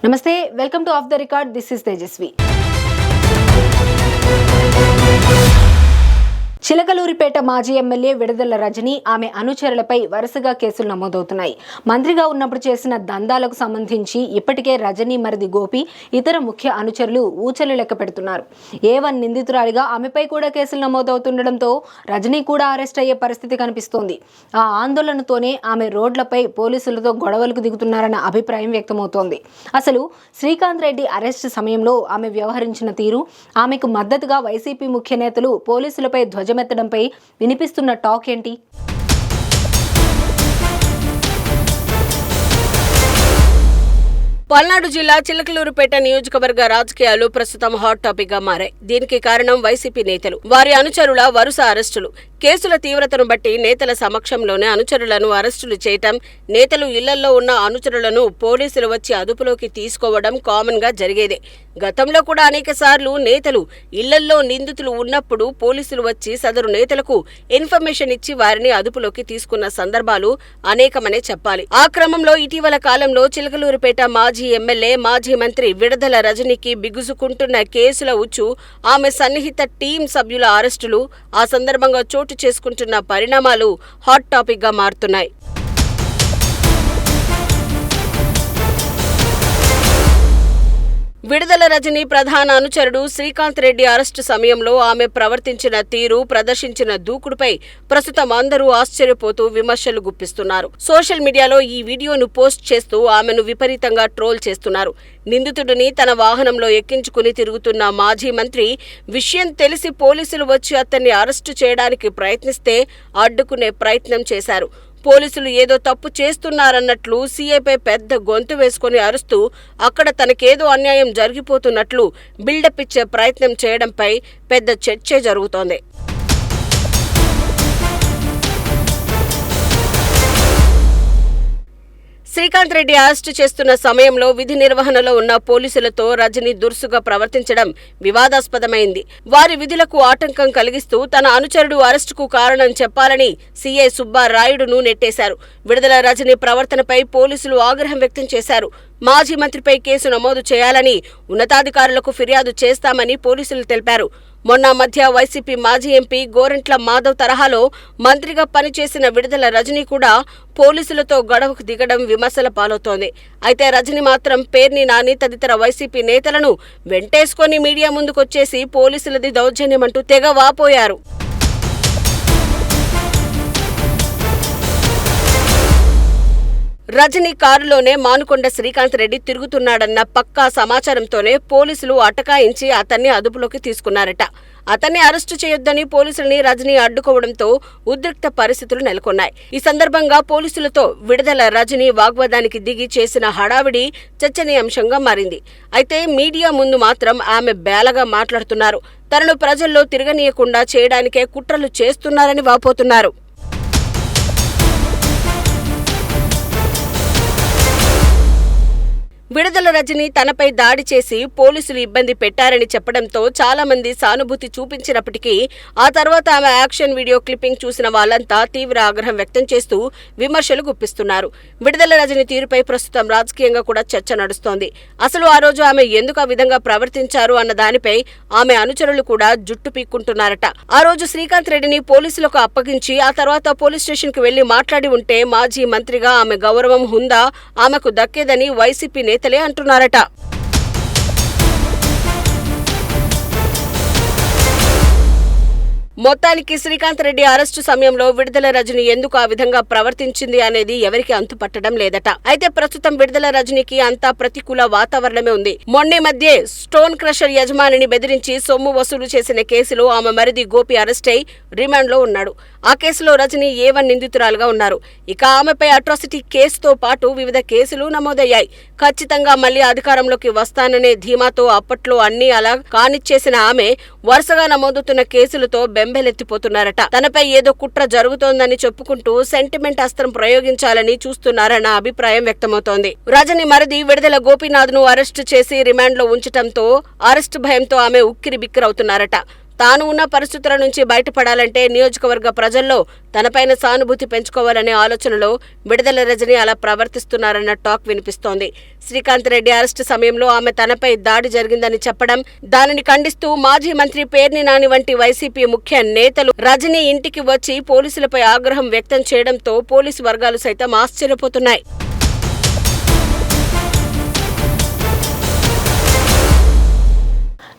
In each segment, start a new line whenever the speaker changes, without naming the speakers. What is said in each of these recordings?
నమస్తే, welcome to off the record. This is Tejaswi. Chilakaluripet మాజీ MLA విడుదల రజని, ఆమె అనుచరులపై వరుసగా కేసులు నమోదవుతున్నాయి. మంత్రిగా ఉన్నప్పుడు చేసిన దందాలకు సంబంధించి ఇప్పటికే రజని మరిది గోపి, ఇతర ముఖ్య అనుచరులు ఊచలు లెక్క పెడుతున్నారు. A1 నిందితురాలిగా ఆమెపై కూడా కేసులు నమోదవుతుండటంతో రజని కూడా అరెస్ట్ అయ్యే పరిస్థితి కనిపిస్తోంది. ఆ ఆందోళనతోనే ఆమె రోడ్లపై పోలీసులతో గొడవలకు దిగుతున్నారన్న అభిప్రాయం వ్యక్తమవుతోంది. అసలు శ్రీకాంత్ రెడ్డి అరెస్ట్ సమయంలో ఆమె వ్యవహరించిన తీరు, ఆమెకు మద్దతుగా వైసీపీ ముఖ్య నేతలు పోలీసులపై ధ్వజమెత్తడంపై వినిపిస్తున్న టాక్ ఏంటి?
పల్నాడు జిల్లా చిలకలూరుపేట నియోజకవర్గ రాజకీయాలు ప్రస్తుతం హాట్ టాపిక్ గా మారాయి. దీనికి కారణం వైసీపీ నేతలు, వారి అనుచరుల వరుస అరెస్టులు. కేసుల తీవ్రతను బట్టి నేతల సమక్షంలోనే అనుచరులను అరెస్టులు చేయటం, నేతలు ఇళ్లలో ఉన్న అనుచరులను పోలీసులు వచ్చి అదుపులోకి తీసుకోవడం కామన్ గా జరిగేదే. గతంలో కూడా అనేక సార్లు నేతలు ఇళ్లల్లో నిందితులు ఉన్నప్పుడు పోలీసులు వచ్చి సదరు నేతలకు ఇన్ఫర్మేషన్ ఇచ్చి వారిని అదుపులోకి తీసుకున్న సందర్భాలు అనేకమనే చెప్పాలి. ఆ క్రమంలో ఇటీవల కాలంలో చిలకలూరుపేట మాజీ ఎమ్మెల్యే, మాజీ మంత్రి విడుదల రజనికి బిగుసుకుంటున్న కేసుల ఉచ్చు, ఆమె సన్నిహిత టీం సభ్యుల అరెస్టులు, ఆ సందర్భంగా చోటు చేసుకుంటున్న పరిణామాలు హాట్ టాపిక్ గా మారుతున్నాయి. విడుదల రజని ప్రధాన అనుచరుడు శ్రీకాంత్ రెడ్డి అరెస్టు సమయంలో ఆమె ప్రవర్తించిన తీరు, ప్రదర్శించిన దూకుడుపై ప్రస్తుతం అందరూ ఆశ్చర్యపోతూ విమర్శలు గుప్పిస్తున్నారు. సోషల్ మీడియాలో ఈ వీడియోను పోస్ట్ చేస్తూ ఆమెను విపరీతంగా ట్రోల్ చేస్తున్నారు. నిందితుడిని తన వాహనంలో ఎక్కించుకుని తిరుగుతున్న మాజీ మంత్రి విషయం తెలిసి పోలీసులు వచ్చి అతన్ని అరెస్టు చేయడానికి ప్రయత్నిస్తే అడ్డుకునే ప్రయత్నం చేశారు. పోలీసులు ఏదో తప్పు చేస్తున్నారన్నట్లు సీఐపై పెద్ద గొంతు వేసుకుని అరుస్తూ అక్కడ తనకేదో అన్యాయం జరిగిపోతున్నట్లు బిల్డప్ ఇచ్చే ప్రయత్నం చేయడంపై పెద్ద చర్చే జరుగుతోంది. శ్రీకాంత్ రెడ్డి అరెస్టు చేస్తున్న సమయంలో విధి నిర్వహణలో ఉన్న పోలీసులతో రజని దురుసుగా ప్రవర్తించడం వివాదాస్పదమైంది. వారి విధులకు ఆటంకం కలిగిస్తూ తన అనుచరుడు అరెస్టుకు కారణం చెప్పాలని సీఐ సుబ్బారాయుడును నెట్టేశారు. విడుదల రజని ప్రవర్తనపై పోలీసులు ఆగ్రహం వ్యక్తం చేశారు. మాజీ మంత్రిపై కేసు నమోదు చేయాలని ఉన్నతాధికారులకు ఫిర్యాదు చేస్తామని పోలీసులు తెలిపారు. మొన్న మధ్య వైసీపీ మాజీ ఎంపీ గోరంట్ల మాధవ్ తరహాలో మంత్రిగా పనిచేసిన విడుదల రజని కూడా పోలీసులతో గొడవకు దిగడం విమర్శల పాలవుతోంది. అయితే రజని మాత్రం పేర్ని నాని తదితర వైసీపీ నేతలను వెంటేసుకొని మీడియా ముందుకొచ్చేసి పోలీసులది దౌర్జన్యమంటూ తెగ వాపోయారు. రజని కారులోనే మానుకొండ శ్రీకాంత్ రెడ్డి తిరుగుతున్నాడన్న పక్కా సమాచారంతోనే పోలీసులు అటకాయించి అతన్ని అదుపులోకి తీసుకున్నారట. అతన్ని అరెస్టు చేయొద్దని పోలీసులని రజని అడ్డుకోవడంతో ఉద్రిక్త పరిస్థితులు నెలకొన్నాయి. ఈ సందర్భంగా పోలీసులతో విడుదల రజని వాగ్వాదానికి దిగి చేసిన హడావిడి చర్చనీయాంశంగా మారింది. అయితే మీడియా ముందు మాత్రం ఆమె బేలగా మాట్లాడుతున్నారు. తనను ప్రజల్లో తిరగనీయకుండా చేయడానికే కుట్రలు చేస్తున్నారని వాపోతున్నారు. విడుదల రజని తనపై దాడి చేసి పోలీసులు ఇబ్బంది పెట్టారని చెప్పడంతో చాలా మంది సానుభూతి చూపించినప్పటికీ ఆ తర్వాత ఆమె యాక్షన్ వీడియో క్లిప్పింగ్ చూసిన వాళ్ళంతా తీవ్ర ఆగ్రహం వ్యక్తం చేస్తూ విమర్శలు గుప్పిస్తున్నారు. విడుదల రజని తీరుపై ప్రస్తుతం రాజకీయంగా కూడా చర్చ నడుస్తోంది. అసలు ఆ రోజు ఆమె ఎందుకు ఆ విధంగా ప్రవర్తించారు అన్న దానిపై ఆమె అనుచరులు కూడా జుట్టు పీక్కుంటున్నారట. ఆ రోజు శ్రీకాంత్ రెడ్డిని పోలీసులకు అప్పగించి ఆ తర్వాత పోలీస్ స్టేషన్ కు వెళ్లి మాట్లాడి ఉంటే మాజీ మంత్రిగా ఆమె గౌరవం, హుందా ఆమెకు దక్కేదని వైసీపీ నేతలే అంటున్నారట. మొత్తానికి శ్రీకాంత్ రెడ్డి అరెస్టు సమయంలో విడుదల రజని ఎందుకు ఆ విధంగా ప్రవర్తించింది అనేది ఎవరికి అంతుపట్టడం లేదట. అయితే ప్రస్తుతం విడుదల రజనికి అంతా ప్రతికూల వాతావరణమే ఉంది. మొన్నే మధ్య స్టోన్ క్రషర్ యజమానిని బెదిరించి సొమ్ము వసూలు చేసిన కేసులో ఆమె మరిది గోపి అరెస్ట్ అయి రిమాండ్ లో ఉన్నాడు. ఆ కేసులో రజని A1 నిందితురాలుగా ఉన్నారు. ఇక ఆమెపై అట్రాసిటీ కేసుతో పాటు వివిధ కేసులు నమోదయ్యాయి. ఖచ్చితంగా మళ్లీ అధికారంలోకి వస్తాననే ధీమాతో అప్పట్లో అన్ని అలా కానిచ్చేసిన ఆమె వరుసగా నమోదుతున్న కేసులతో బెంబెలెత్తిపోతున్నారట. తనపై ఏదో కుట్ర జరుగుతోందని చెప్పుకుంటూ సెంటిమెంట్ అస్త్రం ప్రయోగించాలని చూస్తున్నారన్న అభిప్రాయం వ్యక్తమవుతోంది. రజని మరిది విడుదల గోపీనాథ్ ను అరెస్టు చేసి రిమాండ్ లో ఉంచడంతో అరెస్టు భయంతో ఆమె ఉక్కిరి బిక్కిరవుతున్నారట. తాను ఉన్న పరిస్థితుల నుంచి బయటపడాలంటే నియోజకవర్గ ప్రజల్లో తనపైన సానుభూతి పెంచుకోవాలనే ఆలోచనలో విడుదల రజని అలా ప్రవర్తిస్తున్నారన్న టాక్ వినిపిస్తోంది. శ్రీకాంత్ రెడ్డి అరెస్టు సమయంలో ఆమె తనపై దాడి జరిగిందని చెప్పడం, దానిని ఖండిస్తూ మాజీ మంత్రి పేర్ని నాని వంటి వైసీపీ ముఖ్య నేతలు రజని ఇంటికి వచ్చి పోలీసులపై ఆగ్రహం వ్యక్తం చేయడంతో పోలీసు వర్గాలు సైతం ఆశ్చర్యపోతున్నాయి.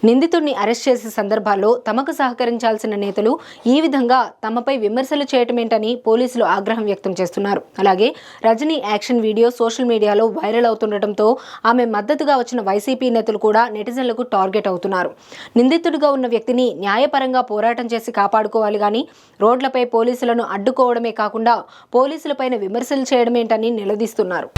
నిందితుడిని అరెస్ట్ చేసే సందర్భాల్లో తమకు సహకరించాల్సిన నేతలు ఈ విధంగా తమపై విమర్శలు చేయటమేంటని పోలీసులు ఆగ్రహం వ్యక్తం చేస్తున్నారు. అలాగే రజనీ యాక్షన్ వీడియో సోషల్ మీడియాలో వైరల్ అవుతుండటంతో ఆమె మద్దతుగా వచ్చిన వైసీపీ నేతలు కూడా నెటిజన్లకు టార్గెట్ అవుతున్నారు. నిందితుడిగా ఉన్న వ్యక్తిని న్యాయపరంగా పోరాటం చేసి కాపాడుకోవాలి కానీ రోడ్లపై పోలీసులను అడ్డుకోవడమే కాకుండా పోలీసులపైన విమర్శలు చేయడమేంటని నిలదీస్తున్నారు.